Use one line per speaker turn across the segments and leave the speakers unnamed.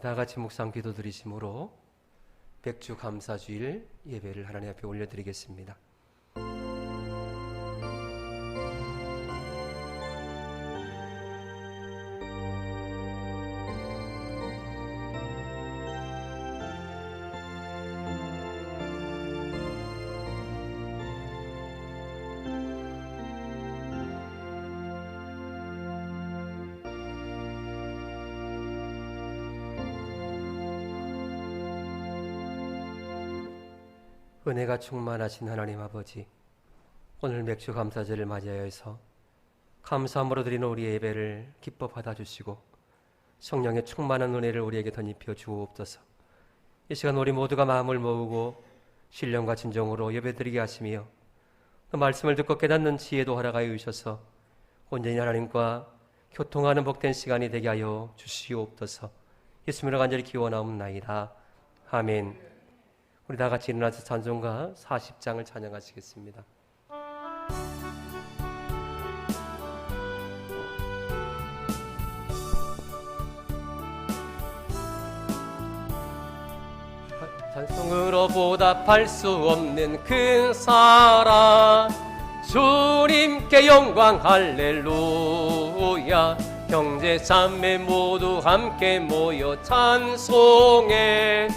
다 같이 묵상 기도 드리심으로 백주 감사주일 예배를 하나님 앞에 올려드리겠습니다. 은혜가 충만하신 하나님 아버지, 오늘 맥주 감사절을 맞이하여서 감사함으로 드리는 우리의 예배를 기뻐 받아주시고 성령의 충만한 은혜를 우리에게 덧입혀 주옵소서. 이 시간 우리 모두가 마음을 모으고 신령과 진정으로 예배드리게 하시며 그 말씀을 듣고 깨닫는 지혜도 허락하여 주셔서 온전히 하나님과 교통하는 복된 시간이 되게 하여 주시옵소서. 예수님으로 간절히 기원하옵나이다. 아멘. 우리 다 같이 일어나서 찬송가 40장을 찬양하시겠습니다. 찬송으로 보답할 수 없는 큰 사랑, 주님께 영광 할렐루야. 형제 자매 모두 함께 모여 찬송해.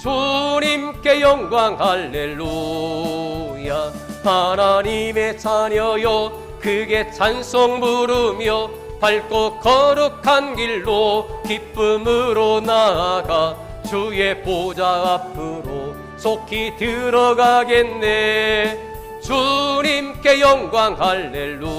주님께 영광 할렐루야. 하나님의 자녀여 크게 찬송 부르며 밝고 거룩한 길로 기쁨으로 나아가 주의 보좌 앞으로 속히 들어가겠네. 주님께 영광 할렐루야.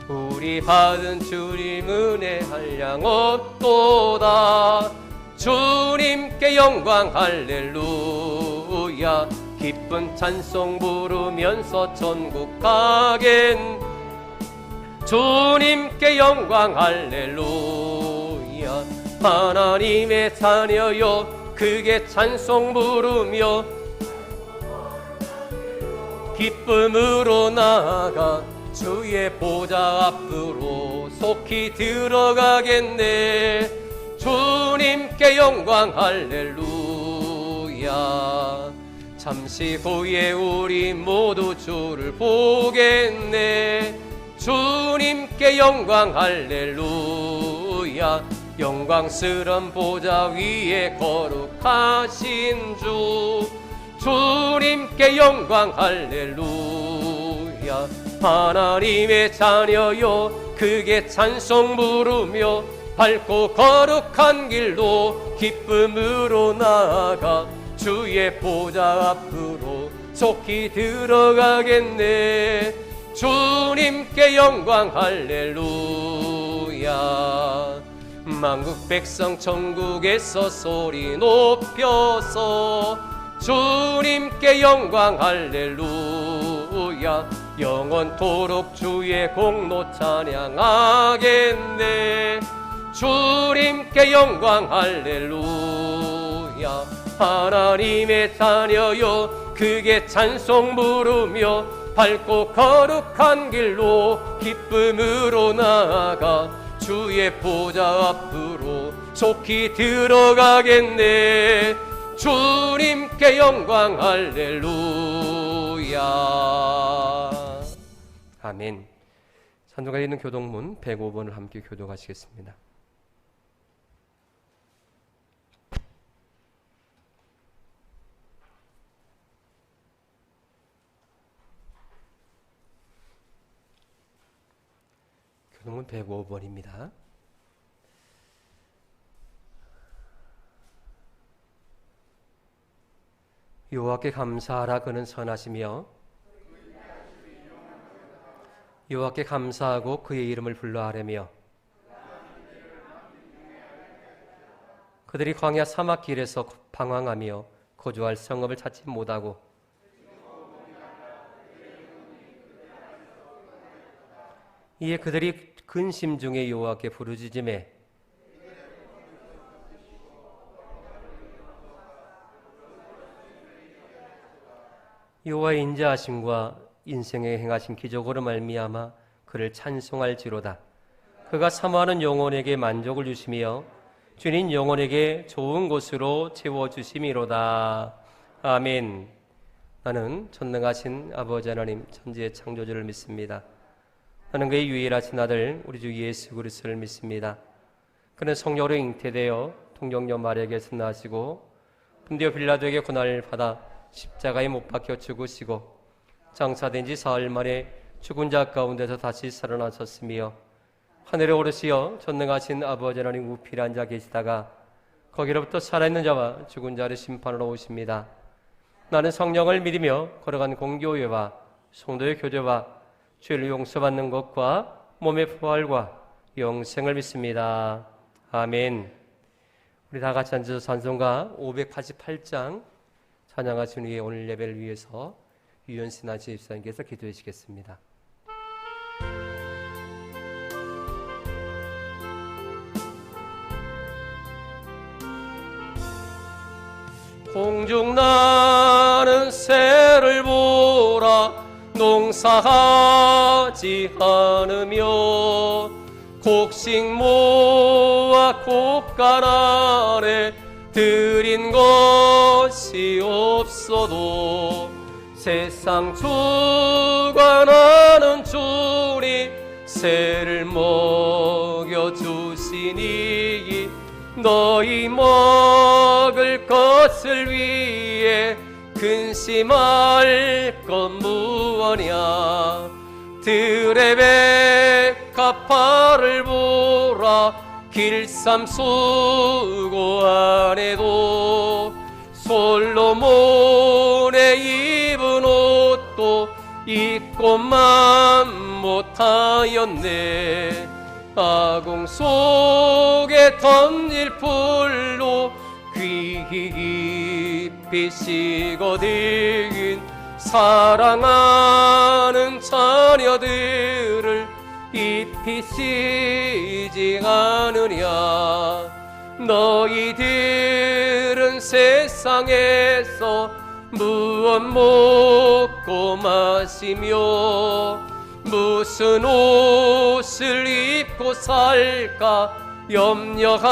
우리 받은 주님 은혜 한량 없도다. 주님께 영광 할렐루야. 기쁜 찬송 부르면서 천국 가겐. 주님께 영광 할렐루야. 하나님의 자녀여 크게 찬송 부르며 기쁨으로 나아가 주의 보좌 앞으로 속히 들어가겠네. 주님께 영광 할렐루야. 잠시 후에 우리 모두 주를 보겠네. 주님께 영광 할렐루야. 영광스런 보좌 위에 거룩하신 주. 주님께 영광 할렐루야. 하나님의 자녀여 크게 찬송 부르며 밝고 거룩한 길로 기쁨으로 나아가 주의 보좌 앞으로 속히 들어가겠네. 주님께 영광 할렐루야. 만국 백성 천국에서 소리 높여서 주님께 영광 할렐루야. 영원토록 주의 공로 찬양하겠네. 주님께 영광 할렐루야. 하나님의 자녀여 크게 찬송 부르며 밝고 거룩한 길로 기쁨으로 나아가 주의 보좌 앞으로 속히 들어가겠네. 주님께 영광 할렐루야. 아멘. 찬송가에 있는 교동문 105번을 함께 교독하시겠습니다. 교동문 105번입니다. 여호와께 감사하라. 그는 선하시며 여호와께 감사하고 그의 이름을 불러하라며. 그들이 광야 사막길에서 방황하며 거주할 성읍을 찾지 못하고 이에 그들이 근심 중에 여호와께 부르짖으매 여호와의 인자하심과 인생에 행하신 기적으로 말미암아 그를 찬송할지로다. 그가 사모하는 영혼에게 만족을 주시며 주님 영혼에게 좋은 곳으로 채워주심이로다. 아멘. 나는 전능하신 아버지 하나님 천지의 창조주를 믿습니다. 나는 그의 유일하신 아들 우리 주 예수 그리스도를 믿습니다. 그는 성령으로 잉태되어 동정녀 마리아에게서 나시고 본디오 빌라도에게 고난을 받아 십자가에 못 박혀 죽으시고 장사된 지 사흘 만에 죽은 자 가운데서 다시 살아나셨으며 하늘에 오르시어 전능하신 아버지 하나님 우편에 앉아 계시다가 거기로부터 살아있는 자와 죽은 자를 심판하러 오십니다. 나는 성령을 믿으며 걸어간 공교회와 성도의 교제와 죄를 용서받는 것과 몸의 부활과 영생을 믿습니다. 아멘. 우리 다 같이 앉아서 찬송가 588장 찬양하신 후에 오늘 예배를 위해서 유연신아 지휘사님께서 기도해 주시겠습니다. 공중 나는 새를 보라 농사하지 않으며 곡식 모아 곡간 아래 들인 것이 없어도 세상 주관하는 주니 새를 먹여주시니 너희 먹을 것을 위해 근심할 것 무엇이냐. 들의 백합화를 보라 길쌈 수고 안에도 솔로몬의 입은 옷도 입고만 못하였네. 아궁 속에 던질 풀로 귀 깊이 식어든 사랑하는 자녀들을 입히시지 않으랴. 너희들은 세상에서 무엇 먹고 마시며 무슨 옷을 입고 살까 염려하지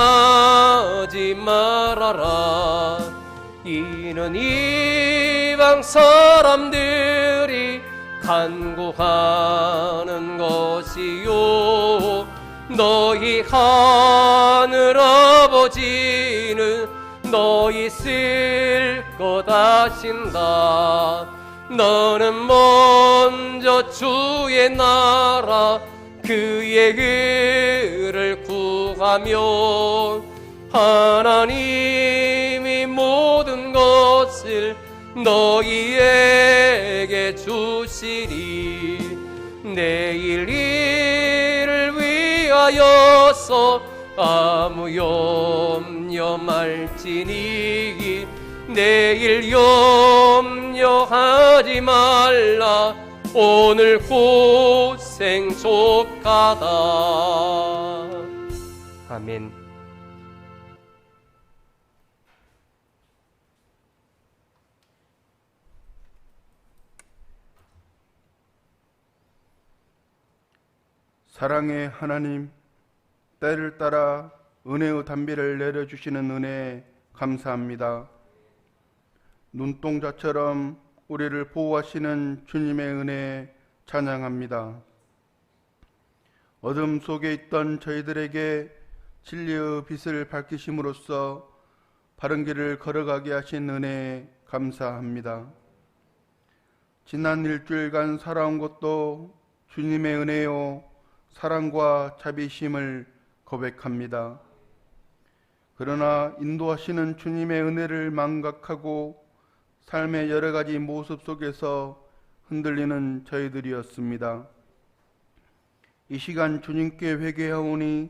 말아라. 이는 이방 사람들이 간구하는 것이요 너희 하늘 아버지는 너희 쓸 것 아신다. 너는 먼저 주의 나라 그의 의를 구하며 하나님이 모든 것을 너희에게 주시리. 내일 일을 위하여서 아무 염려 말지니 내일 염려하지 말라. 오늘 고생 족하다. 아멘.
사랑의 하나님, 때를 따라 은혜의 단비를 내려주시는 은혜에 감사합니다. 눈동자처럼 우리를 보호하시는 주님의 은혜에 찬양합니다. 어둠 속에 있던 저희들에게 진리의 빛을 밝히심으로써 바른 길을 걸어가게 하신 은혜에 감사합니다. 지난 일주일간 살아온 것도 주님의 은혜요 사랑과 자비심을 고백합니다. 그러나 인도하시는 주님의 은혜를 망각하고 삶의 여러 가지 모습 속에서 흔들리는 저희들이었습니다. 이 시간 주님께 회개하오니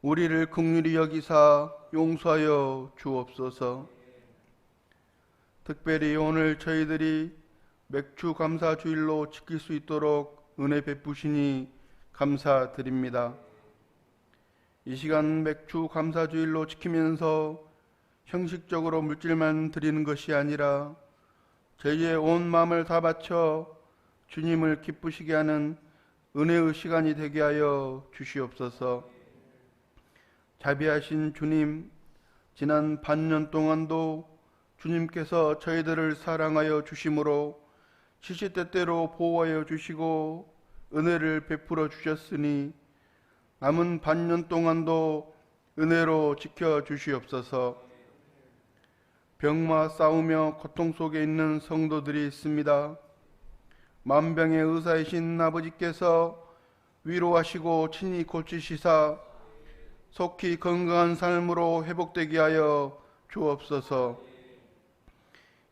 우리를 긍휼히 여기사 용서하여 주옵소서. 특별히 오늘 저희들이 맥주 감사 주일로 지킬 수 있도록 은혜 베푸시니 감사드립니다. 이 시간 맥주 감사 주일로 지키면서 형식적으로 물질만 드리는 것이 아니라 저희의 온 마음을 다 바쳐 주님을 기쁘시게 하는 은혜의 시간이 되게 하여 주시옵소서. 자비하신 주님, 지난 반년 동안도 주님께서 저희들을 사랑하여 주심으로 시시때때로 보호하여 주시고 은혜를 베풀어 주셨으니 남은 반년 동안도 은혜로 지켜 주시옵소서. 병마 싸우며 고통 속에 있는 성도들이 있습니다. 만병의 의사이신 아버지께서 위로하시고 친히 고치시사 속히 건강한 삶으로 회복되게 하여 주옵소서.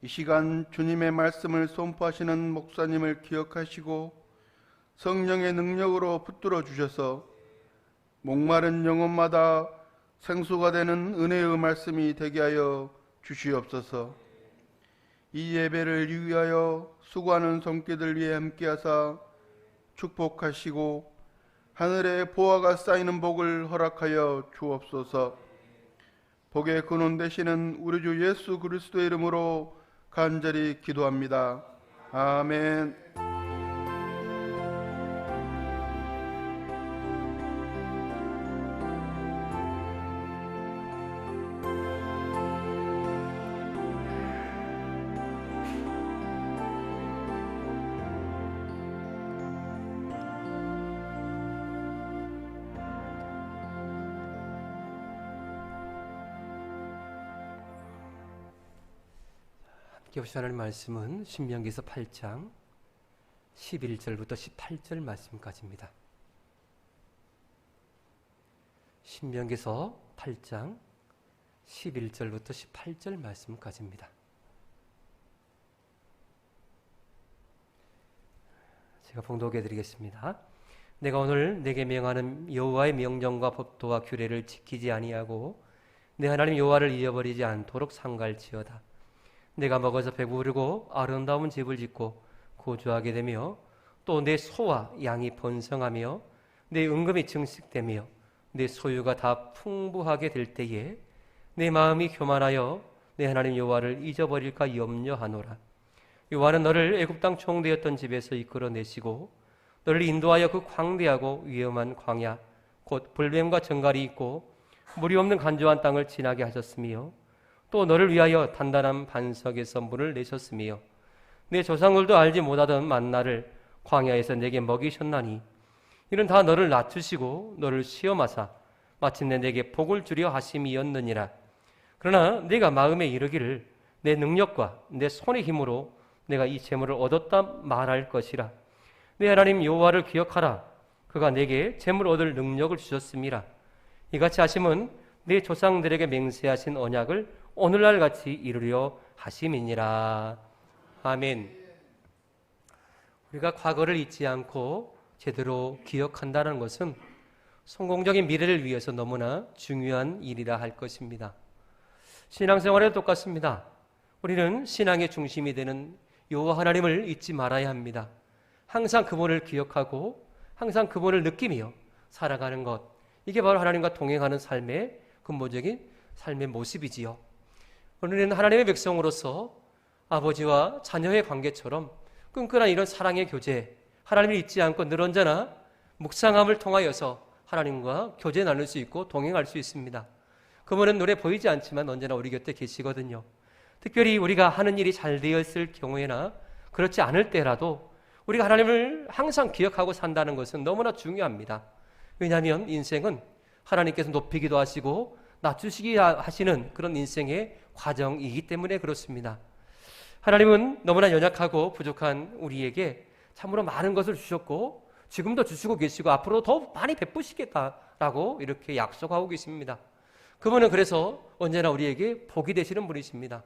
이 시간 주님의 말씀을 선포하시는 목사님을 기억하시고 성령의 능력으로 붙들어 주셔서 목마른 영혼마다 생수가 되는 은혜의 말씀이 되게 하여 주시옵소서. 이 예배를 위하여 수고하는 손길들 위해 함께하사 축복하시고 하늘에 보화가 쌓이는 복을 허락하여 주옵소서. 복의 근원 되시는 우리 주 예수 그리스도의 이름으로 간절히 기도합니다. 아멘.
함께 보신 하나님 말씀은 신명기서 8장 11절부터 18절 말씀까지입니다. 신명기서 8장 11절부터 18절 말씀까지입니다. 제가 봉독해 드리겠습니다. 내가 오늘 내게 명하는 여호와의 명령과 법도와 규례를 지키지 아니하고 내 하나님 여호와를 잊어버리지 않도록 상갈지어다. 내가 먹어서 배부르고 아름다운 집을 짓고 거주하게 되며 또 내 소와 양이 번성하며 내 은금이 증식되며 내 소유가 다 풍부하게 될 때에 내 마음이 교만하여 내 하나님 여호와를 잊어버릴까 염려하노라. 여호와는 너를 애굽 땅 총대였던 집에서 이끌어내시고 너를 인도하여 그 광대하고 위험한 광야 곧 불뱀과 정갈이 있고 물이 없는 간조한 땅을 지나게 하셨으며 또 너를 위하여 단단한 반석에서 물을 내셨으며 내 조상들도 알지 못하던 만나를 광야에서 내게 먹이셨나니 이는 다 너를 낮추시고 너를 시험하사 마침내 내게 복을 주려 하심이었느니라. 그러나 내가 마음에 이르기를 내 능력과 내 손의 힘으로 내가 이 재물을 얻었다 말할 것이라. 내 하나님 여호와를 기억하라. 그가 내게 재물 얻을 능력을 주셨음이라. 이같이 하심은 내 조상들에게 맹세하신 언약을 오늘날 같이 이루려 하심이니라. 아멘. 우리가 과거를 잊지 않고 제대로 기억한다는 것은 성공적인 미래를 위해서 너무나 중요한 일이라 할 것입니다. 신앙생활에도 똑같습니다. 우리는 신앙의 중심이 되는 여호와 하나님을 잊지 말아야 합니다. 항상 그분을 기억하고 항상 그분을 느끼며 살아가는 것, 이게 바로 하나님과 동행하는 삶의 근본적인 삶의 모습이지요. 우리는 하나님의 백성으로서 아버지와 자녀의 관계처럼 끈끈한 이런 사랑의 교제, 하나님을 잊지 않고 늘 언제나 묵상함을 통하여서 하나님과 교제 나눌 수 있고 동행할 수 있습니다. 그분은 눈에 보이지 않지만 언제나 우리 곁에 계시거든요. 특별히 우리가 하는 일이 잘 되었을 경우에나 그렇지 않을 때라도 우리가 하나님을 항상 기억하고 산다는 것은 너무나 중요합니다. 왜냐하면 인생은 하나님께서 높이기도 하시고 낮추시기 하시는 그런 인생의 과정이기 때문에 그렇습니다. 하나님은 너무나 연약하고 부족한 우리에게 참으로 많은 것을 주셨고 지금도 주시고 계시고 앞으로 더 많이 베푸시겠다라고 이렇게 약속하고 계십니다. 그분은 그래서 언제나 우리에게 복이 되시는 분이십니다.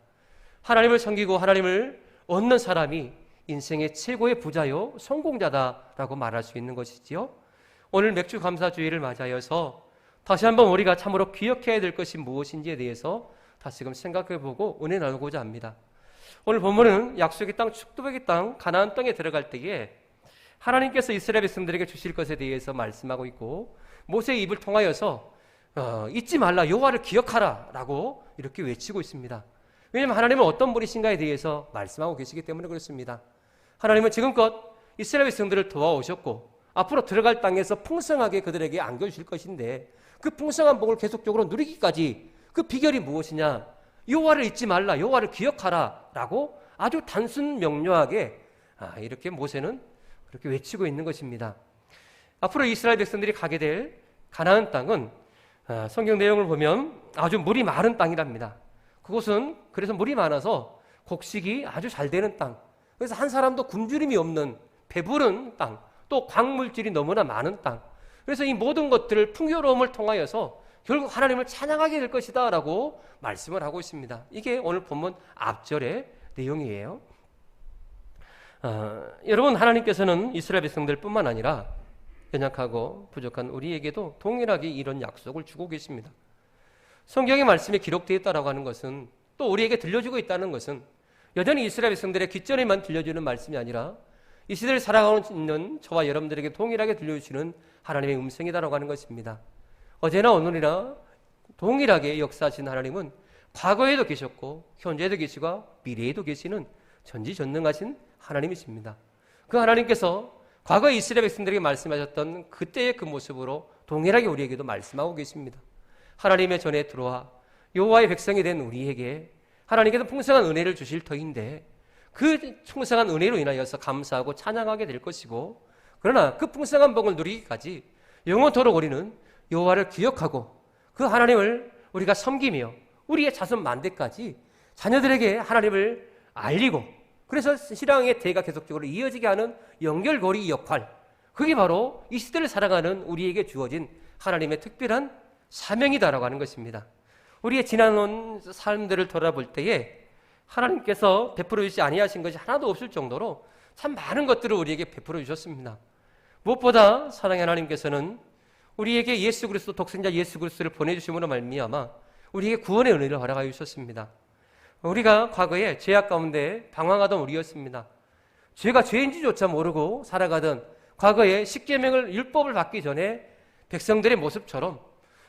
하나님을 섬기고 하나님을 얻는 사람이 인생의 최고의 부자요 성공자다라고 말할 수 있는 것이지요. 오늘 맥주 감사주의를 맞이하여서 다시 한번 우리가 참으로 기억해야 될 것이 무엇인지에 대해서 다시금 생각해보고 은혜 나누고자 합니다. 오늘 본문은 약속의 땅, 축복의 땅, 가나안 땅에 들어갈 때에 하나님께서 이스라엘 백성들에게 주실 것에 대해서 말씀하고 있고 모세의 입을 통하여서 잊지 말라, 여호와를 기억하라 라고 이렇게 외치고 있습니다. 왜냐하면 하나님은 어떤 분이신가에 대해서 말씀하고 계시기 때문에 그렇습니다. 하나님은 지금껏 이스라엘 백성들을 도와오셨고 앞으로 들어갈 땅에서 풍성하게 그들에게 안겨주실 것인데 그 풍성한 복을 계속적으로 누리기까지 그 비결이 무엇이냐? 여호와를 잊지 말라, 여호와를 기억하라 라고 아주 단순 명료하게 이렇게 모세는 그렇게 외치고 있는 것입니다. 앞으로 이스라엘 백성들이 가게 될 가나안 땅은 성경 내용을 보면 아주 물이 마른 땅이랍니다. 그곳은 그래서 물이 많아서 곡식이 아주 잘 되는 땅, 그래서 한 사람도 굶주림이 없는 배부른 땅, 또 광물질이 너무나 많은 땅, 그래서 이 모든 것들을 풍요로움을 통하여서 결국 하나님을 찬양하게 될 것이다 라고 말씀을 하고 있습니다. 이게 오늘 본문 앞절의 내용이에요. 여러분, 하나님께서는 이스라엘 백성들뿐만 아니라 연약하고 부족한 우리에게도 동일하게 이런 약속을 주고 계십니다. 성경의 말씀에 기록되어 있다고 하는 것은, 또 우리에게 들려주고 있다는 것은 여전히 이스라엘 백성들의 귓전에만 들려주는 말씀이 아니라 이 시대를 살아가고 있는 저와 여러분들에게 동일하게 들려주시는 하나님의 음성이다라고 하는 것입니다. 어제나 오늘이나 동일하게 역사하신 하나님은 과거에도 계셨고 현재도 계시고 미래에도 계시는 전지전능하신 하나님이십니다. 그 하나님께서 과거 이스라엘 백성들에게 말씀하셨던 그때의 그 모습으로 동일하게 우리에게도 말씀하고 계십니다. 하나님의 전에 들어와 여호와의 백성이 된 우리에게 하나님께서 풍성한 은혜를 주실 터인데 그 풍성한 은혜로 인하여서 감사하고 찬양하게 될 것이고, 그러나 그 풍성한 복을 누리기까지 영원토록 우리는 여호와를 기억하고 그 하나님을 우리가 섬기며 우리의 자손 만대까지 자녀들에게 하나님을 알리고, 그래서 신앙의 대가 계속적으로 이어지게 하는 연결고리 역할, 그게 바로 이 시대를 살아가는 우리에게 주어진 하나님의 특별한 사명이다라고 하는 것입니다. 우리의 지나온 삶들을 돌아볼 때에 하나님께서 베풀어 주시지 아니하신 것이 하나도 없을 정도로 참 많은 것들을 우리에게 베풀어 주셨습니다. 무엇보다 사랑의 하나님께서는 우리에게 예수 그리스도, 독생자 예수 그리스도를 보내주심으로 말미암아 우리에게 구원의 은혜를 허락하여 주셨습니다. 우리가 과거에 죄악 가운데 방황하던 우리였습니다. 죄가 죄인지조차 모르고 살아가던 과거에 십계명을 율법을 받기 전에 백성들의 모습처럼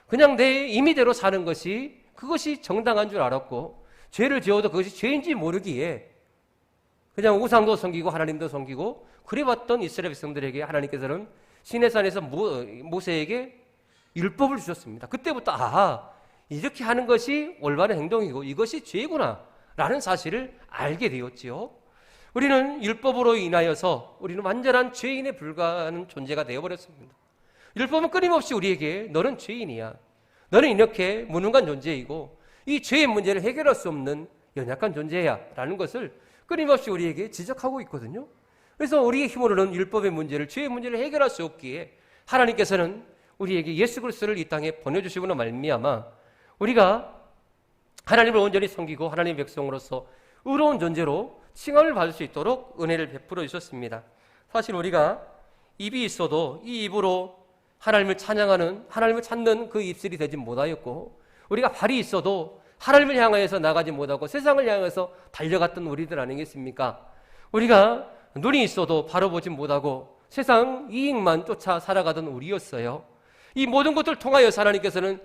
그냥 내 임의대로 사는 것이 그것이 정당한 줄 알았고, 죄를 지어도 그것이 죄인지 모르기에 그냥 우상도 섬기고 하나님도 섬기고 그래왔던 이스라엘 백성들에게 하나님께서는 시내산에서 모세에게 율법을 주셨습니다. 그때부터 이렇게 하는 것이 올바른 행동이고 이것이 죄구나 라는 사실을 알게 되었지요. 우리는 율법으로 인하여서 우리는 완전한 죄인에 불과한 존재가 되어버렸습니다. 율법은 끊임없이 우리에게 너는 죄인이야, 너는 이렇게 무능한 존재이고 이 죄의 문제를 해결할 수 없는 연약한 존재야 라는 것을 끊임없이 우리에게 지적하고 있거든요. 그래서 우리의 힘으로는 율법의 문제를, 죄의 문제를 해결할 수 없기에 하나님께서는 우리에게 예수 그리스도를 이 땅에 보내주시고는 말미암아 우리가 하나님을 온전히 섬기고 하나님의 백성으로서 의로운 존재로 칭함을 받을 수 있도록 은혜를 베풀어 주셨습니다. 사실 우리가 입이 있어도 이 입으로 하나님을 찬양하는, 하나님을 찾는 그 입술이 되지 못하였고, 우리가 발이 있어도 하나님을 향하여서 나가지 못하고 세상을 향해서 달려갔던 우리들 아니겠습니까? 우리가 눈이 있어도 바로 보지 못하고 세상 이익만 쫓아 살아가던 우리였어요. 이 모든 것들을 통하여서 하나님께서는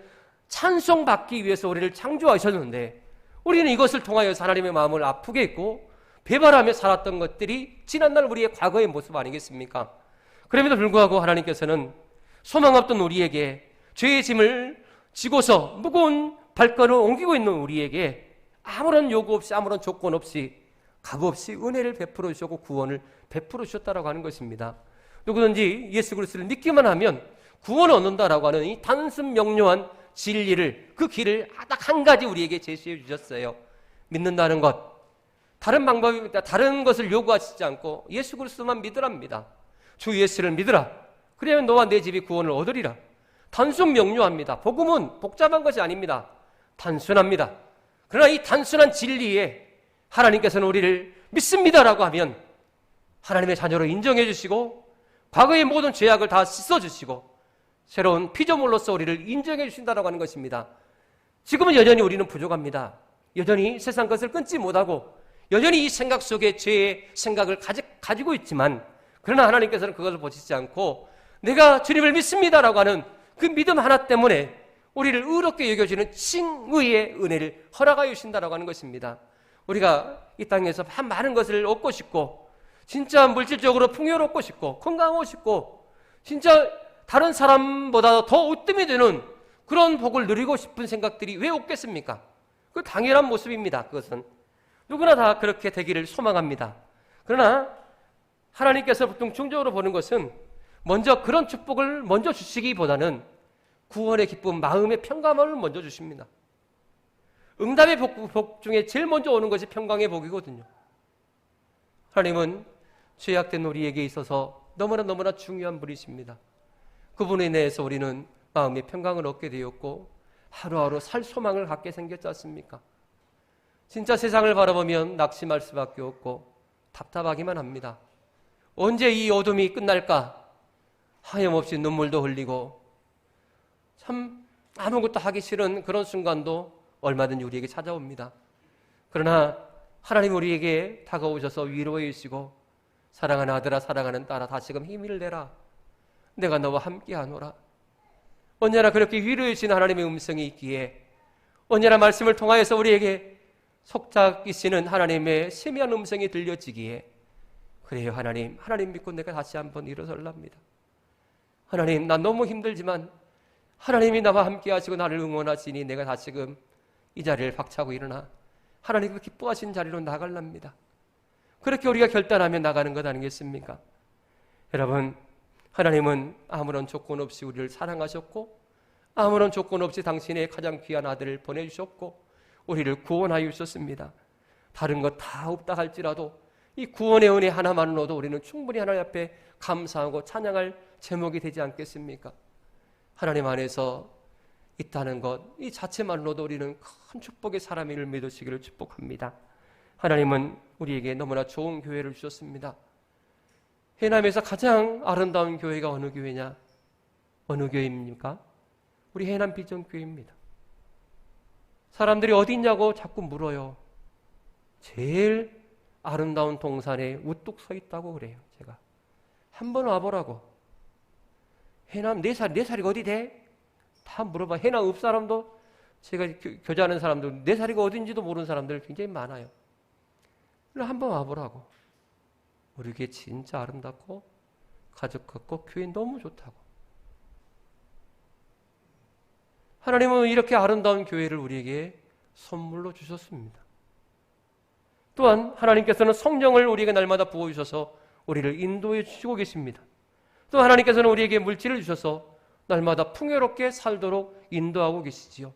찬송받기 위해서 우리를 창조하셨는데 우리는 이것을 통하여서 하나님의 마음을 아프게 했고 배반하며 살았던 것들이 지난날 우리의 과거의 모습 아니겠습니까? 그럼에도 불구하고 하나님께서는 소망 없던 우리에게, 죄의 짐을 지고서 무거운 발걸음을 옮기고 있는 우리에게 아무런 요구 없이, 아무런 조건 없이, 값 없이 은혜를 베풀어 주셨고 구원을 베풀어 주셨다라고 하는 것입니다. 누구든지 예수 그리스도를 믿기만 하면 구원을 얻는다라고 하는 이 단순 명료한 진리를, 그 길을 딱 한 가지 우리에게 제시해 주셨어요. 믿는다는 것. 다른 방법입니다. 다른 것을 요구하시지 않고 예수 그리스도만 믿으랍니다. 주 예수를 믿으라. 그러면 너와 내 집이 구원을 얻으리라. 단순 명료합니다. 복음은 복잡한 것이 아닙니다. 단순합니다. 그러나 이 단순한 진리에 하나님께서는 우리를 믿습니다라고 하면 하나님의 자녀로 인정해 주시고 과거의 모든 죄악을 다 씻어주시고 새로운 피조물로서 우리를 인정해 주신다라고 하는 것입니다. 지금은 여전히 우리는 부족합니다. 여전히 세상 것을 끊지 못하고 여전히 이 생각 속에 죄의 생각을 가지고 있지만, 그러나 하나님께서는 그것을 보시지 않고 내가 주님을 믿습니다라고 하는 그 믿음 하나 때문에 우리를 의롭게 여겨주는 칭의의 은혜를 허락하여 주신다라고 하는 것입니다. 우리가 이 땅에서 많은 것을 얻고 싶고 진짜 물질적으로 풍요롭고 싶고 건강하고 싶고 진짜 다른 사람보다 더 으뜸이 되는 그런 복을 누리고 싶은 생각들이 왜 없겠습니까? 그 당연한 모습입니다. 그것은 누구나 다 그렇게 되기를 소망합니다. 그러나 하나님께서 보통 중적으로 보는 것은 먼저 그런 축복을 먼저 주시기보다는 구원의 기쁨, 마음의 평강을 먼저 주십니다. 응답의 복 중에 제일 먼저 오는 것이 평강의 복이거든요. 하나님은 죄악된 우리에게 있어서 너무나 중요한 분이십니다. 그분에 대해서 우리는 마음의 평강을 얻게 되었고 하루하루 살 소망을 갖게 생겼지 않습니까? 진짜 세상을 바라보면 낙심할 수밖에 없고 답답하기만 합니다. 언제 이 어둠이 끝날까? 하염없이 눈물도 흘리고 참 아무것도 하기 싫은 그런 순간도 얼마든지 우리에게 찾아옵니다. 그러나 하나님 우리에게 다가오셔서 위로해 주시고 사랑하는 아들아 사랑하는 딸아 다시금 힘을 내라. 내가 너와 함께하노라. 언제나 그렇게 위로해 주시는 하나님의 음성이 있기에 언제나 말씀을 통하여서 우리에게 속삭이시는 하나님의 세미한 음성이 들려지기에 그래요 하나님 믿고 내가 다시 한번 일어설랍니다. 하나님 난 너무 힘들지만 하나님이 나와 함께 하시고 나를 응원하시니 내가 다시금 이 자리를 박차고 일어나 하나님께서 기뻐하신 자리로 나갈랍니다. 그렇게 우리가 결단하며 나가는 것 아니겠습니까? 여러분 하나님은 아무런 조건 없이 우리를 사랑하셨고 아무런 조건 없이 당신의 가장 귀한 아들을 보내주셨고 우리를 구원하여 주셨습니다. 다른 것 다 없다 할지라도 이 구원의 은혜 하나만으로도 우리는 충분히 하나님 앞에 감사하고 찬양할 제목이 되지 않겠습니까? 하나님 안에서 있다는 것, 이 자체만으로도 우리는 큰 축복의 사람을 믿으시기를 축복합니다. 하나님은 우리에게 너무나 좋은 교회를 주셨습니다. 해남에서 가장 아름다운 교회가 어느 교회냐? 어느 교회입니까? 우리 해남 비전교회입니다. 사람들이 어디 있냐고 자꾸 물어요. 제일 아름다운 동산에 우뚝 서 있다고 그래요. 제가 한번 와보라고. 해남 네 살이가 어디 돼? 다 물어봐. 해남 읍 사람도 제가 교제하는 사람들 네 살이가 어딘지도 모르는 사람들 굉장히 많아요. 그래서 한번 와보라고. 우리 교회 진짜 아름답고 가족 같고 교회 너무 좋다고. 하나님은 이렇게 아름다운 교회를 우리에게 선물로 주셨습니다. 또한 하나님께서는 성령을 우리에게 날마다 부어주셔서 우리를 인도해 주시고 계십니다. 또 하나님께서는 우리에게 물질을 주셔서 날마다 풍요롭게 살도록 인도하고 계시지요.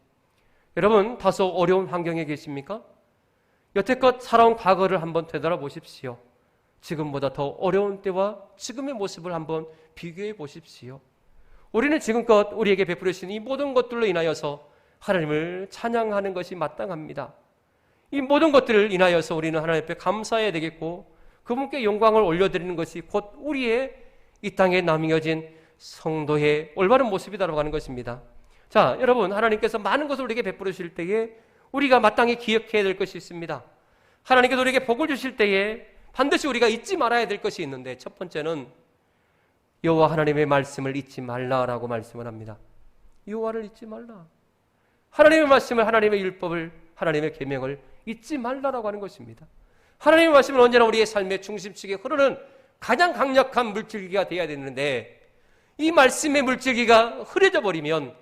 여러분 다소 어려운 환경에 계십니까? 여태껏 살아온 과거를 한번 되돌아보십시오. 지금보다 더 어려운 때와 지금의 모습을 한번 비교해 보십시오. 우리는 지금껏 우리에게 베풀으신 이 모든 것들로 인하여서 하나님을 찬양하는 것이 마땅합니다. 이 모든 것들을 인하여서 우리는 하나님 앞에 감사해야 되겠고 그분께 영광을 올려드리는 것이 곧 우리의 이 땅에 남겨진 성도의 올바른 모습이다라고 하는 것입니다. 자, 여러분 하나님께서 많은 것을 우리에게 베풀으실 때에 우리가 마땅히 기억해야 될 것이 있습니다. 하나님께서 우리에게 복을 주실 때에 반드시 우리가 잊지 말아야 될 것이 있는데 첫 번째는 여호와 하나님의 말씀을 잊지 말라라고 말씀을 합니다. 여호와를 잊지 말라. 하나님의 말씀을, 하나님의 율법을, 하나님의 계명을 잊지 말라라고 하는 것입니다. 하나님의 말씀은 언제나 우리의 삶의 중심축에 흐르는 가장 강력한 물줄기가 되어야 되는데 이 말씀의 물줄기가 흐려져 버리면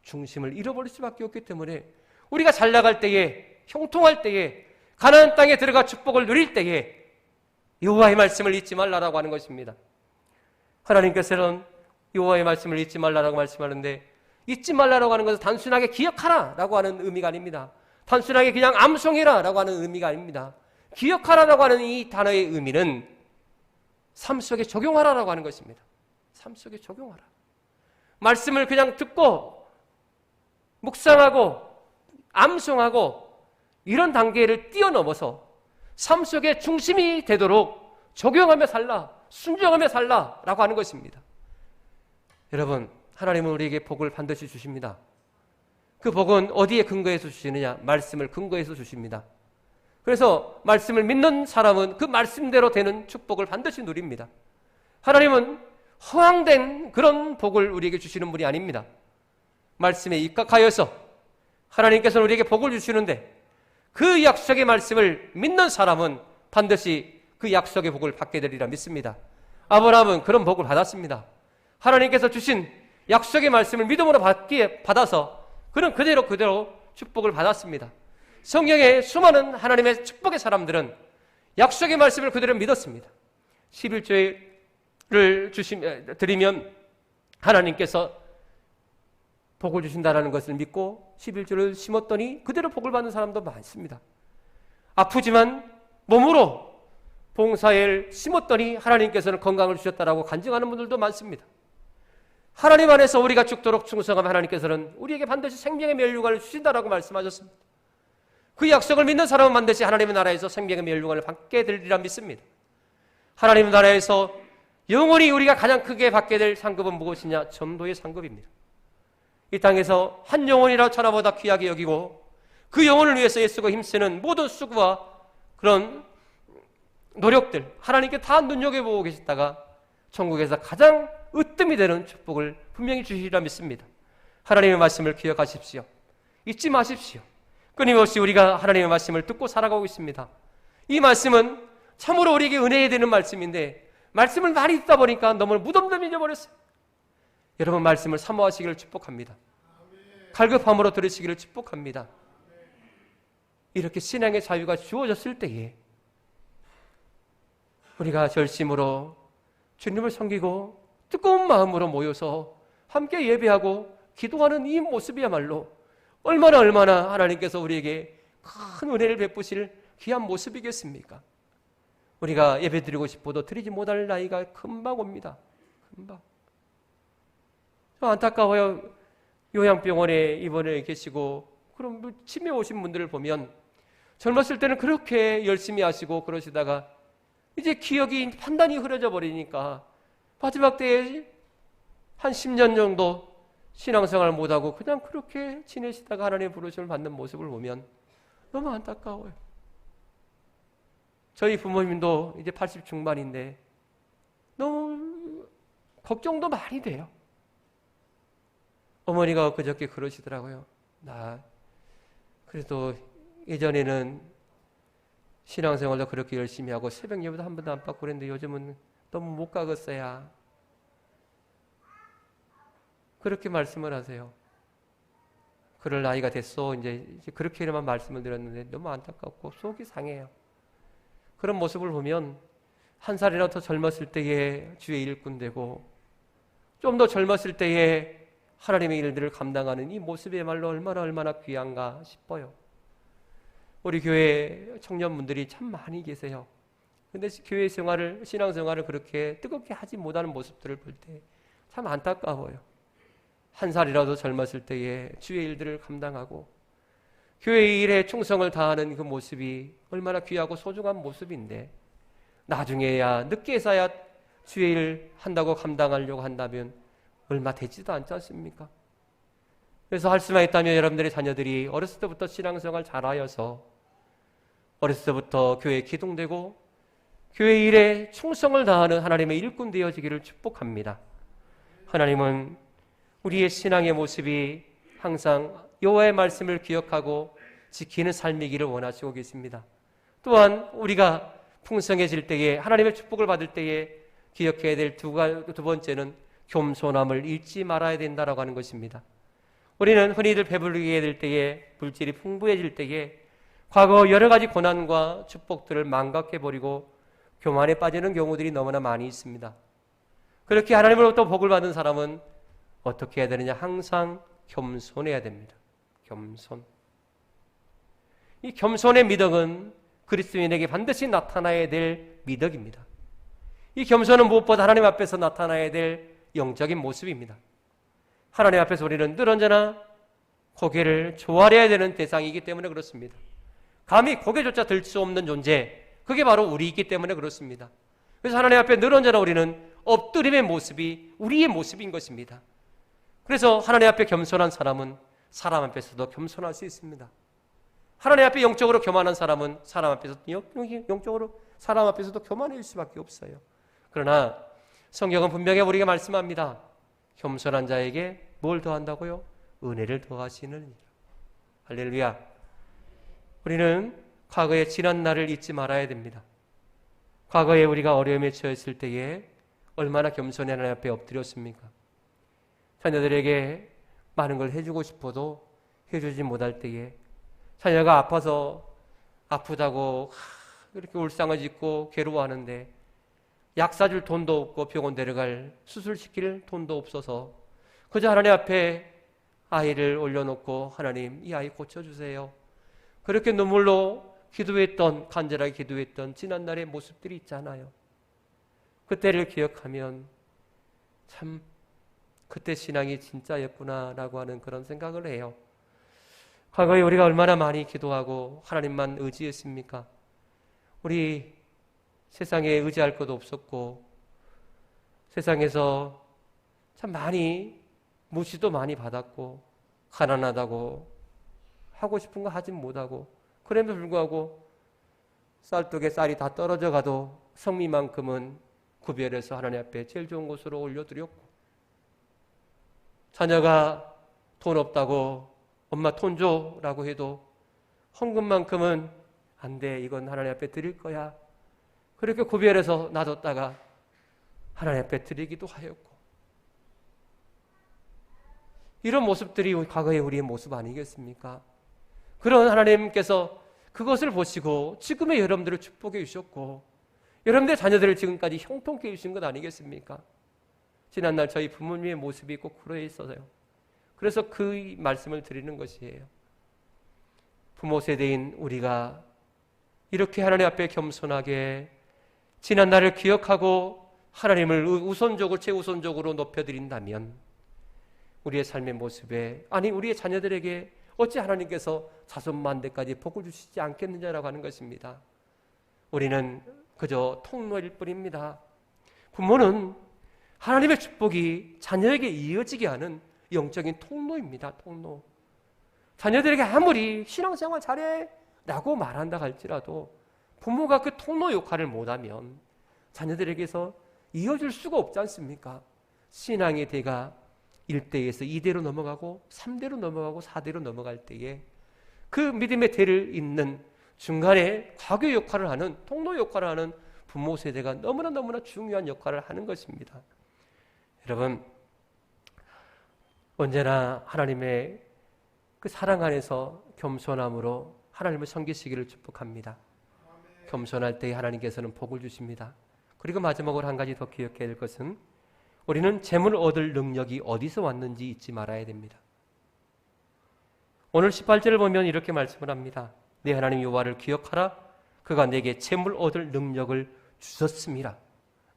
중심을 잃어버릴 수밖에 없기 때문에 우리가 잘 나갈 때에, 형통할 때에, 가나안 땅에 들어가 축복을 누릴 때에 여호와의 말씀을 잊지 말라라고 하는 것입니다. 하나님께서는 여호와의 말씀을 잊지 말라라고 말씀하는데 잊지 말라라고 하는 것은 단순하게 기억하라라고 하는 의미가 아닙니다. 단순하게 그냥 암송해라라고 하는 의미가 아닙니다. 기억하라라고 하는 이 단어의 의미는 삶 속에 적용하라라고 하는 것입니다. 삶 속에 적용하라. 말씀을 그냥 듣고 묵상하고 암송하고 이런 단계를 뛰어넘어서 삶 속에 중심이 되도록 적용하며 살라, 순종하며 살라라고 하는 것입니다. 여러분, 하나님은 우리에게 복을 반드시 주십니다. 그 복은 어디에 근거해서 주시느냐? 말씀을 근거해서 주십니다. 그래서 말씀을 믿는 사람은 그 말씀대로 되는 축복을 반드시 누립니다. 하나님은 허황된 그런 복을 우리에게 주시는 분이 아닙니다. 말씀에 입각하여서 하나님께서는 우리에게 복을 주시는데 그 약속의 말씀을 믿는 사람은 반드시 그 약속의 복을 받게 되리라 믿습니다. 아브라함은 그런 복을 받았습니다. 하나님께서 주신 약속의 말씀을 믿음으로 받아서 그는 그대로 축복을 받았습니다. 성경에 수많은 하나님의 축복의 사람들은 약속의 말씀을 그대로 믿었습니다. 11조를 드리면 하나님께서 복을 주신다는 것을 믿고 11조를 심었더니 그대로 복을 받는 사람도 많습니다. 아프지만 몸으로 봉사를 심었더니 하나님께서는 건강을 주셨다라고 간증하는 분들도 많습니다. 하나님 안에서 우리가 죽도록 충성하면 하나님께서는 우리에게 반드시 생명의 멸류관을 주신다라고 말씀하셨습니다. 그 약속을 믿는 사람은 반드시 하나님의 나라에서 생명의 멸류관을 받게 되리라 믿습니다. 하나님의 나라에서 영원히 우리가 가장 크게 받게 될 상급은 무엇이냐? 전도의 상급입니다. 이 땅에서 한 영혼이라도 천하보다 귀하게 여기고 그 영혼을 위해서 애쓰고 힘쓰는 모든 수고와 그런 노력들 하나님께 다 눈여겨보고 계시다가 천국에서 가장 으뜸이 되는 축복을 분명히 주시리라 믿습니다. 하나님의 말씀을 기억하십시오. 잊지 마십시오. 끊임없이 우리가 하나님의 말씀을 듣고 살아가고 있습니다. 이 말씀은 참으로 우리에게 은혜에 되는 말씀인데 말씀을 많이 듣다 보니까 너무 무덤덤해져 버렸어요. 여러분 말씀을 사모하시기를 축복합니다. 갈급함으로 들으시기를 축복합니다. 이렇게 신앙의 자유가 주어졌을 때에 우리가 절심으로 주님을 섬기고 뜨거운 마음으로 모여서 함께 예배하고 기도하는 이 모습이야말로 얼마나 하나님께서 우리에게 큰 은혜를 베푸실 귀한 모습이겠습니까? 우리가 예배드리고 싶어도 드리지 못할 나이가 금방 옵니다. 금방. 안타까워요. 요양병원에 입원해 계시고 그럼 치매 오신 분들을 보면 젊었을 때는 그렇게 열심히 하시고 그러시다가 이제 기억이 판단이 흐려져 버리니까 마지막 때에 한 10년 정도 신앙생활 못하고 그냥 그렇게 지내시다가 하나님의 부르심을 받는 모습을 보면 너무 안타까워요. 저희 부모님도 이제 80 중반인데 너무 걱정도 많이 돼요. 어머니가 그저께 그러시더라고요. 나 그래도 예전에는 신앙생활도 그렇게 열심히 하고 새벽 예배도 한 번도 안 받고 그랬는데 요즘은 너무 못 가겠어야. 그렇게 말씀을 하세요. 그럴 나이가 됐어. 이제 그렇게만 말씀을 드렸는데 너무 안타깝고 속이 상해요. 그런 모습을 보면 한 살이라도 더 젊었을 때에 주의 일꾼 되고 좀 더 젊었을 때에 하나님의 일들을 감당하는 이 모습이야말로 얼마나 귀한가 싶어요. 우리 교회 청년분들이 참 많이 계세요. 근데 교회 생활을, 신앙생활을 그렇게 뜨겁게 하지 못하는 모습들을 볼 때 참 안타까워요. 한 살이라도 젊었을 때에 주의 일들을 감당하고 교회 일에 충성을 다하는 그 모습이 얼마나 귀하고 소중한 모습인데 나중에야 늦게서야 주의 일 한다고 감당하려고 한다면 얼마 되지도 않지 않습니까? 그래서 할 수만 있다면 여러분들의 자녀들이 어렸을 때부터 신앙생활 잘하여서 어렸을 때부터 교회에 기동되고 교회 일에 충성을 다하는 하나님의 일꾼 되어지기를 축복합니다. 하나님은 우리의 신앙의 모습이 항상 여호와의 말씀을 기억하고 지키는 삶이기를 원하시고 계십니다. 또한 우리가 풍성해질 때에 하나님의 축복을 받을 때에 기억해야 될 두 번째는 겸손함을 잃지 말아야 된다라고 하는 것입니다. 우리는 흔히들 배부르게 될 때에 물질이 풍부해질 때에 과거 여러 가지 고난과 축복들을 망각해버리고 교만에 빠지는 경우들이 너무나 많이 있습니다. 그렇게 하나님으로부터 복을 받은 사람은 어떻게 해야 되느냐? 항상 겸손해야 됩니다. 겸손. 이 겸손의 미덕은 그리스도인에게 반드시 나타나야 될 미덕입니다. 이 겸손은 무엇보다 하나님 앞에서 나타나야 될 영적인 모습입니다. 하나님 앞에서 우리는 늘 언제나 고개를 조아려야 되는 대상이기 때문에 그렇습니다. 감히 고개조차 들 수 없는 존재, 그게 바로 우리이기 때문에 그렇습니다. 그래서 하나님 앞에 늘 언제나 우리는 엎드림의 모습이 우리의 모습인 것입니다. 그래서 하나님 앞에 겸손한 사람은 사람 앞에서도 겸손할 수 있습니다. 하나님 앞에 영적으로 교만한 사람은 사람 앞에서도 영적으로 사람 앞에서도 교만할 수밖에 없어요. 그러나 성경은 분명히 우리에게 말씀합니다. 겸손한 자에게 뭘 더한다고요? 은혜를 더하시느니라. 할렐루야. 우리는 과거의 지난 날을 잊지 말아야 됩니다. 과거에 우리가 어려움에 처했을 때에 얼마나 겸손히 하나님 앞에 엎드렸습니까? 자녀들에게 많은 걸 해주고 싶어도 해주지 못할 때에 자녀가 아파서 아프다고 이렇게 울상을 짓고 괴로워하는데 약 사줄 돈도 없고 병원 데려갈 수술시킬 돈도 없어서 그저 하나님 앞에 아이를 올려놓고 하나님 이 아이 고쳐주세요. 그렇게 눈물로 기도했던 간절하게 기도했던 지난날의 모습들이 있잖아요. 그때를 기억하면 참 그때 신앙이 진짜였구나라고 하는 그런 생각을 해요. 과거에 우리가 얼마나 많이 기도하고 하나님만 의지했습니까? 우리 세상에 의지할 것도 없었고 세상에서 참 많이 무시도 많이 받았고 가난하다고 하고 싶은 거 하진 못하고 그럼에도 불구하고 쌀독에 쌀이 다 떨어져 가도 성미만큼은 구별해서 하나님 앞에 제일 좋은 곳으로 올려드렸고 자녀가 돈 없다고 엄마 돈 줘라고 해도 헌금만큼은 안 돼, 이건 하나님 앞에 드릴 거야. 그렇게 구별해서 놔뒀다가 하나님 앞에 드리기도 하였고 이런 모습들이 과거의 우리의 모습 아니겠습니까? 그런 하나님께서 그것을 보시고 지금의 여러분들을 축복해 주셨고 여러분들의 자녀들을 지금까지 형통케 해주신 것 아니겠습니까? 지난날 저희 부모님의 모습이 꼭 그러해 있어서요. 그래서 그 말씀을 드리는 것이에요. 부모 세대인 우리가 이렇게 하나님 앞에 겸손하게 지난날을 기억하고 하나님을 우선적으로 최우선적으로 높여드린다면 우리의 삶의 모습에 아니 우리의 자녀들에게 어찌 하나님께서 자손만대까지 복을 주시지 않겠느냐라고 하는 것입니다. 우리는 그저 통로일 뿐입니다. 부모는 하나님의 축복이 자녀에게 이어지게 하는 영적인 통로입니다. 통로. 자녀들에게 아무리 신앙생활 잘해 라고 말한다 할지라도 부모가 그 통로 역할을 못하면 자녀들에게서 이어질 수가 없지 않습니까? 신앙의 대가 1대에서 2대로 넘어가고 3대로 넘어가고 4대로 넘어갈 때에 그 믿음의 대를 잇는 중간에 과교 역할을 하는 통로 역할을 하는 부모 세대가 너무나 중요한 역할을 하는 것입니다. 여러분 언제나 하나님의 그 사랑 안에서 겸손함으로 하나님을 섬기시기를 축복합니다. 겸손할 때 하나님께서는 복을 주십니다. 그리고 마지막으로 한 가지 더 기억해야 될 것은 우리는 재물을 얻을 능력이 어디서 왔는지 잊지 말아야 됩니다. 오늘 18절을 보면 이렇게 말씀을 합니다. 내 하나님 여호와를 기억하라. 그가 내게 재물 얻을 능력을 주셨습니다.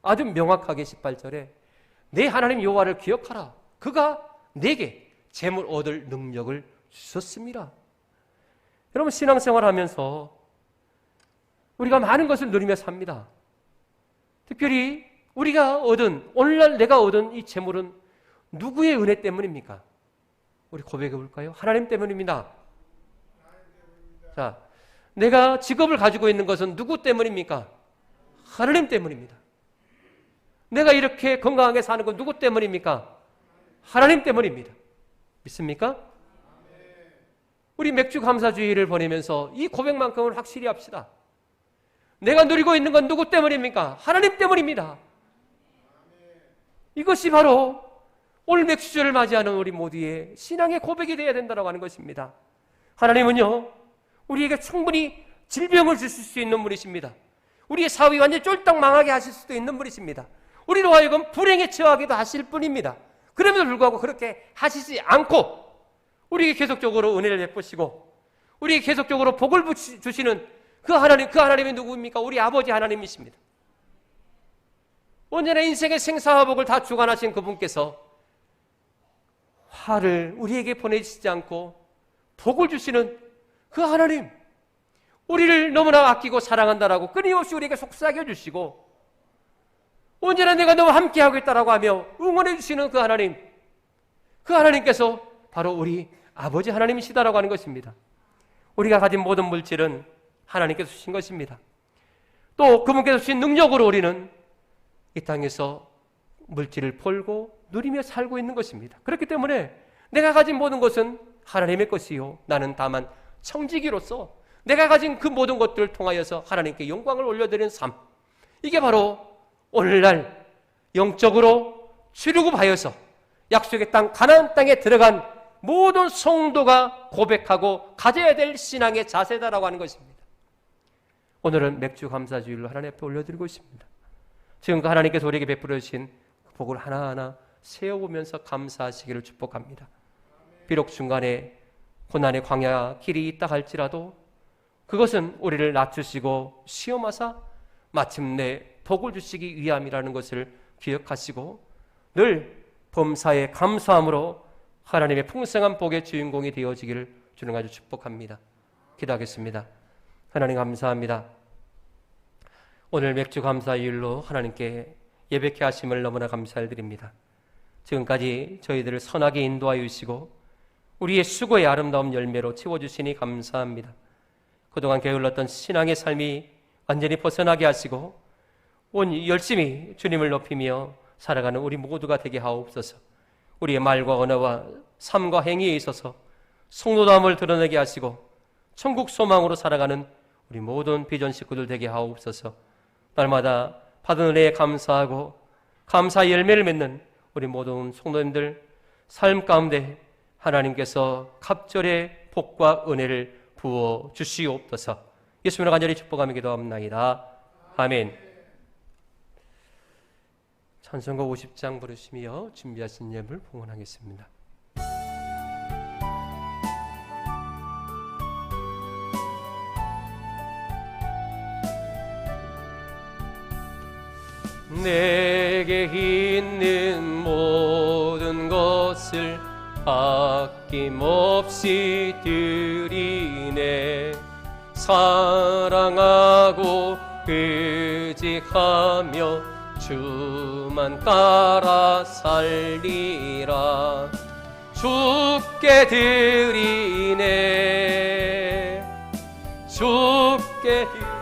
아주 명확하게 18절에 내 하나님 여호와를 기억하라. 그가 내게 재물 얻을 능력을 주셨습니다. 여러분 신앙생활 하면서 우리가 많은 것을 누리며 삽니다. 특별히 우리가 얻은 오늘날 내가 얻은 이 재물은 누구의 은혜 때문입니까? 우리 고백해 볼까요? 하나님 때문입니다. 자, 내가 직업을 가지고 있는 것은 누구 때문입니까? 하나님 때문입니다. 내가 이렇게 건강하게 사는 건 누구 때문입니까? 하나님 때문입니다. 믿습니까? 우리 맥주 감사주의를 보내면서 이 고백만큼은 확실히 합시다. 내가 누리고 있는 건 누구 때문입니까? 하나님 때문입니다. 이것이 바로 오늘 맥주절을 맞이하는 우리 모두의 신앙의 고백이 되어야 된다고 하는 것입니다. 하나님은요 우리에게 충분히 질병을 주실 수 있는 분이십니다. 우리의 사위 완전히 쫄딱 망하게 하실 수도 있는 분이십니다. 우리로 하여금 불행에 처하기도 하실 뿐입니다. 그럼에도 불구하고 그렇게 하시지 않고 우리에게 계속적으로 은혜를 베푸시고 우리에게 계속적으로 복을 주시는 그 하나님이 누구입니까? 우리 아버지 하나님이십니다. 언제나 인생의 생사화복을 다 주관하신 그분께서 화를 우리에게 보내주시지 않고 복을 주시는 그 하나님, 우리를 너무나 아끼고 사랑한다라고 끊임없이 우리에게 속삭여 주시고 언제나 내가 너와 함께하고 있다라고 하며 응원해 주시는 그 하나님, 그 하나님께서 바로 우리 아버지 하나님이시다라고 하는 것입니다. 우리가 가진 모든 물질은 하나님께서 주신 것입니다. 또 그분께서 주신 능력으로 우리는 이 땅에서 물질을 벌고 누리며 살고 있는 것입니다. 그렇기 때문에 내가 가진 모든 것은 하나님의 것이요 나는 다만 청지기로서 내가 가진 그 모든 것들을 통하여서 하나님께 영광을 올려드리는 삶, 이게 바로 오늘날 영적으로 출애굽하여서 약속의 땅 가나안 땅에 들어간 모든 성도가 고백하고 가져야 될 신앙의 자세다라고 하는 것입니다. 오늘은 맥주 감사주일로 하나님 앞에 올려드리고 있습니다. 지금까지 하나님께서 우리에게 베풀어 주신 복을 하나하나 세워보면서 감사하시기를 축복합니다. 비록 중간에 고난의 광야 길이 있다 할지라도 그것은 우리를 낮추시고 시험하사 마침내 복을 주시기 위함이라는 것을 기억하시고 늘 범사에 감사함으로 하나님의 풍성한 복의 주인공이 되어지기를 주는 아주 축복합니다. 기도하겠습니다. 하나님 감사합니다. 오늘 맥주 감사일로 하나님께 예배케 하심을 너무나 감사를 드립니다. 지금까지 저희들을 선하게 인도하여 주시고 우리의 수고의 아름다운 열매로 채워주시니 감사합니다. 그동안 게을렀던 신앙의 삶이 완전히 벗어나게 하시고 온 열심히 주님을 높이며 살아가는 우리 모두가 되게 하옵소서. 우리의 말과 언어와 삶과 행위에 있어서 성도담을 드러내게 하시고 천국 소망으로 살아가는 우리 모든 비전 식구들 되게 하옵소서. 날마다 받은 은혜에 감사하고 감사의 열매를 맺는 우리 모든 성도님들 삶 가운데 하나님께서 갑절의 복과 은혜를 부어 주시옵소서. 예수님으로 간절히 축복하며 기도합나이다. 아멘. 찬송가 50장 부르시며 준비하신 예물 봉헌하겠습니다. 내게 있는 모든 것을 아낌없이 드리네. 사랑하고 의지하며 주만 따라 살리라. 주께 드리네. 주께 드리네.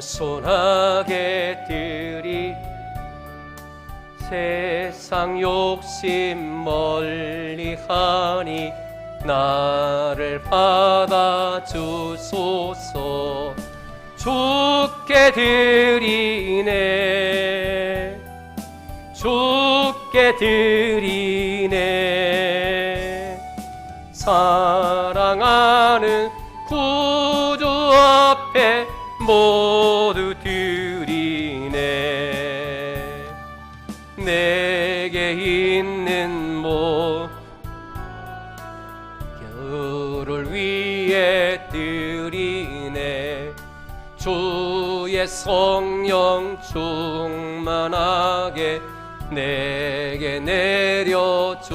겸손하게 드리 세상 욕심 멀리하니 나를 받아주소서. 주께 드리네. 주께 드리네. 사랑하는 구주 앞에 모두 드리네. 내게 있는 겨울을 위해 드리네. 주의 성령 충만하게 내게 내려주소서.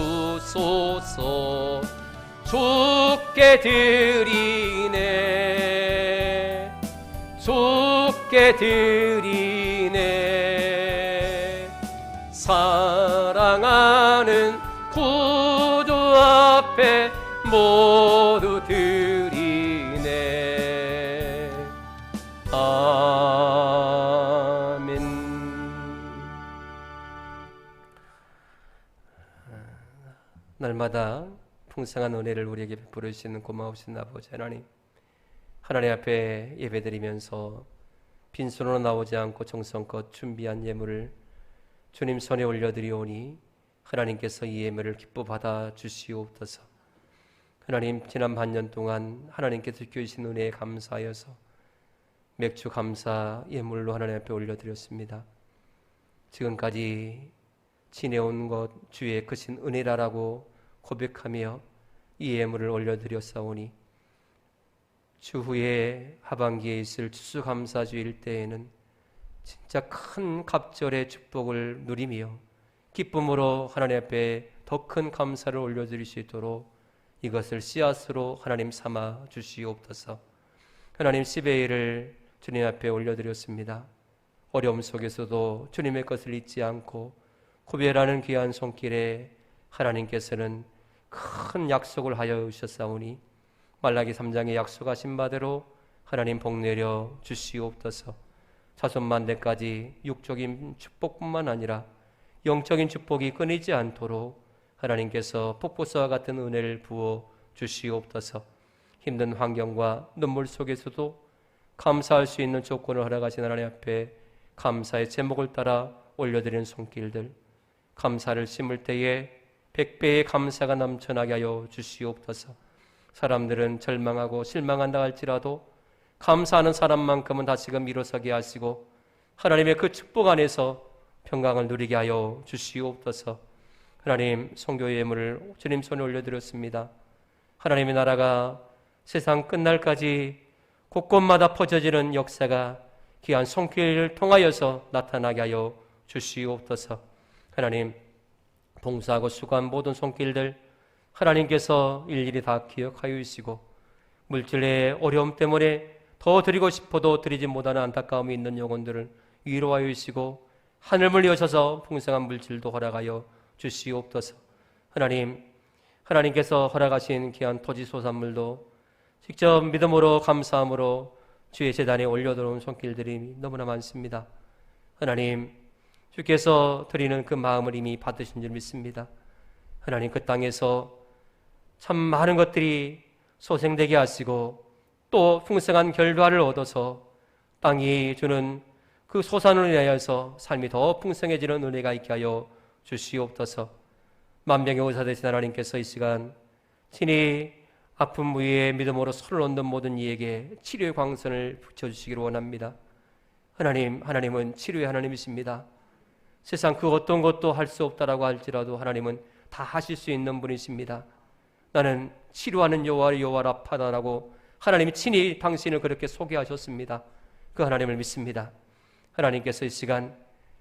주께 드리네. 주께 드리네. 사랑하는 구주 앞에 모두 드리네. 아멘. 날마다 풍성한 은혜를 우리에게 베풀어 주시는 고마우신 아버지 하나님, 하나님 앞에 예배드리면서 빈손으로 나오지 않고 정성껏 준비한 예물을 주님 손에 올려드리오니 하나님께서 이 예물을 기뻐 받아 주시옵소서. 하나님, 지난 반년 동안 하나님께서 주신 은혜에 감사하여서 맥주 감사 예물로 하나님 앞에 올려드렸습니다. 지금까지 지내온 것 주의 크신 은혜라라고 고백하며 이 예물을 올려드렸사오니 추후에 하반기에 있을 추수감사주일 때에는 진짜 큰 갑절의 축복을 누리며 기쁨으로 하나님 앞에 더 큰 감사를 올려드릴 수 있도록 이것을 씨앗으로 하나님 삼아 주시옵소서. 하나님, 10회일을 주님 앞에 올려드렸습니다. 어려움 속에서도 주님의 것을 잊지 않고 구별하는 귀한 손길에 하나님께서는 큰 약속을 하여 주셨사오니 말라기 3장에 약속하신 바대로 하나님 복 내려 주시옵소서. 자손만대까지 육적인 축복뿐만 아니라 영적인 축복이 끊이지 않도록 하나님께서 폭포수와 같은 은혜를 부어 주시옵소서. 힘든 환경과 눈물 속에서도 감사할 수 있는 조건을 허락하신 하나님 앞에 감사의 제목을 따라 올려드리는 손길들, 감사를 심을 때에 100배의 감사가 넘쳐나게 하여 주시옵소서. 사람들은 절망하고 실망한다 할지라도 감사하는 사람만큼은 다시금 일어서게 하시고 하나님의 그 축복 안에서 평강을 누리게 하여 주시옵소서. 하나님, 선교의 예물을 주님 손에 올려드렸습니다. 하나님의 나라가 세상 끝날까지 곳곳마다 퍼져지는 역사가 귀한 손길을 통하여서 나타나게 하여 주시옵소서. 하나님, 봉사하고 수고한 모든 손길들 하나님께서 일일이 다 기억하여 주시고 물질의 어려움 때문에 더 드리고 싶어도 드리지 못하는 안타까움이 있는 영혼들을 위로하여 주시고 하늘을 여셔서 풍성한 물질도 허락하여 주시옵소서. 하나님, 하나님께서 허락하신 귀한 토지 소산물도 직접 믿음으로 감사함으로 주의 제단에 올려들어온 손길들이 너무나 많습니다. 하나님, 주께서 드리는 그 마음을 이미 받으신 줄 믿습니다. 하나님, 그 땅에서 참 많은 것들이 소생되게 하시고 또 풍성한 결과를 얻어서 땅이 주는 그 소산을 인하여서 삶이 더 풍성해지는 은혜가 있게 하여 주시옵소서. 만병의 의사 되신 하나님께서 이 시간 친히 아픔 위에 믿음으로 손을 얹는 모든 이에게 치료의 광선을 붙여주시기를 원합니다. 하나님은 치료의 하나님이십니다. 세상 그 어떤 것도 할 수 없다라고 할지라도 하나님은 다 하실 수 있는 분이십니다. 나는 치료하는 여호와 라파다라고 하나님이 친히 당신을 그렇게 소개하셨습니다. 그 하나님을 믿습니다. 하나님께서 이 시간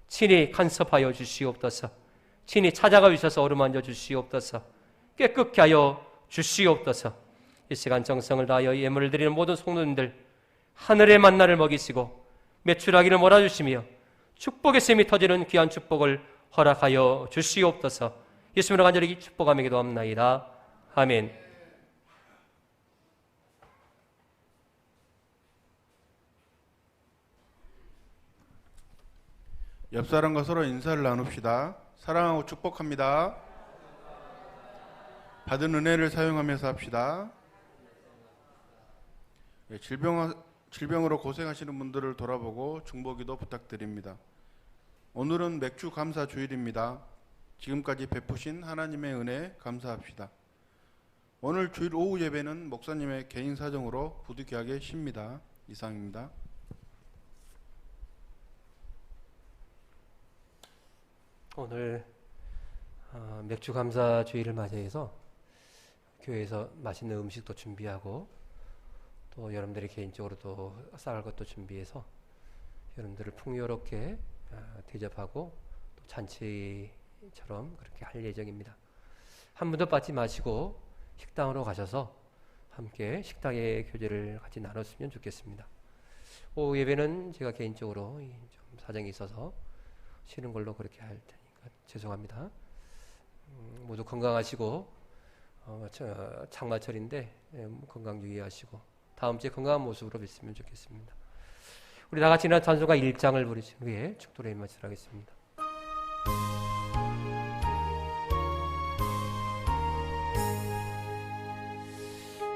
친히 간섭하여 주시옵소서. 친히 찾아가 주셔서 어루만져 주시옵소서. 깨끗게 하여 주시옵소서. 이 시간 정성을 다하여 예물을 드리는 모든 성도님들 하늘의 만나를 먹이시고 매출하기를 몰아주시며 축복의 샘이 터지는 귀한 축복을 허락하여 주시옵소서. 예수님으로 간절히 축복하며 기도합나이다. 아멘.
옆사람과 서로 인사를 나눕시다. 사랑하고 축복합니다. 받은 은혜를 사용하면서 합시다. 질병으로 고생하시는 분들을 돌아보고 중보기도 부탁드립니다. 오늘은 맥주 감사 주일입니다. 지금까지 베푸신 하나님의 은혜 감사합시다. 오늘 주일 오후 예배는 목사님의 개인 사정으로 부득이하게 쉽니다. 이상입니다.
오늘 맥주 감사 주일을 맞이해서 교회에서 맛있는 음식도 준비하고 또 여러분들이 개인적으로 또 쌀 것도 준비해서 여러분들을 풍요롭게 대접하고 또 잔치처럼 그렇게 할 예정입니다. 한 분도 빠지 마시고 식당으로 가셔서 함께 식당의 교제를 같이 나눴으면 좋겠습니다. 오후 예배는 제가 개인적으로 좀 사정이 있어서 쉬는 걸로 그렇게 할 테니까 죄송합니다. 모두 건강하시고 장마철인데 건강 유의하시고 다음 주에 건강한 모습으로 뵀으면 좋겠습니다. 우리 다 같이 찬송가 1장을 부르신 후에 축도로 임하시도록 하겠습니다.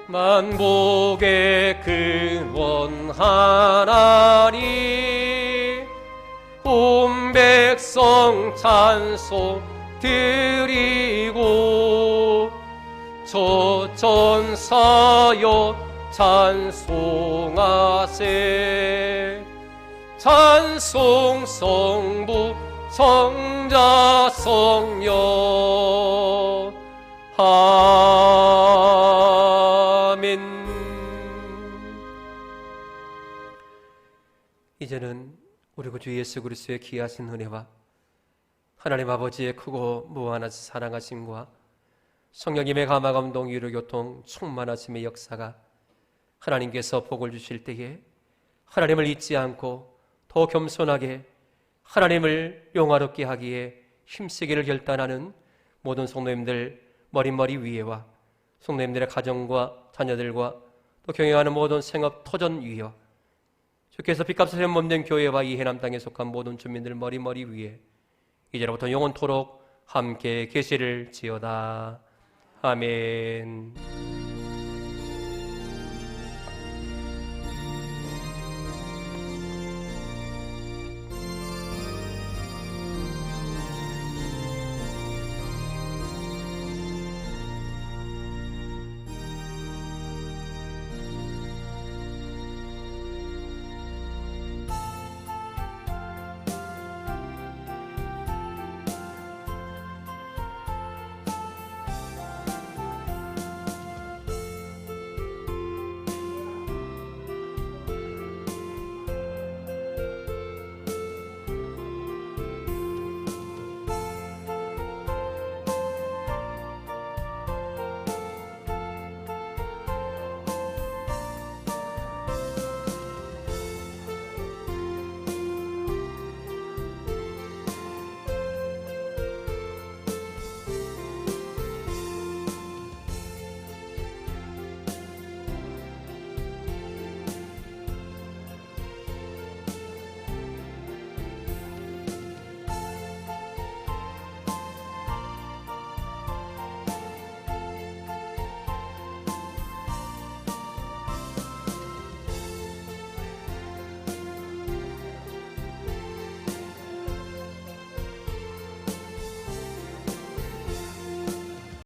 만복의 근원 하나님 온 백성 찬송 드리고 저천사여 찬송하세 찬송 성부 성자 성령 아멘. 이제는 우리 구주 예수 그리스도의 귀하신 은혜와 하나님 아버지의 크고 무한하신 사랑하심과 성령님의 감화 감동 위로 교통 충만하심의 역사가 하나님께서 복을 주실 때에 하나님을 잊지 않고 더 겸손하게 하나님을 영화롭게 하기에 힘쓰기를 결단하는 모든 성도님들 머릿머리 위에와 성도님들의 가정과 자녀들과 또 경영하는 모든 생업 터전 위에와 주께서 빚값을 몸된 교회와 이 해남 땅에 속한 모든 주민들 머리 위에 이제로부터 영원토록 함께 계시를 지어다. 아멘.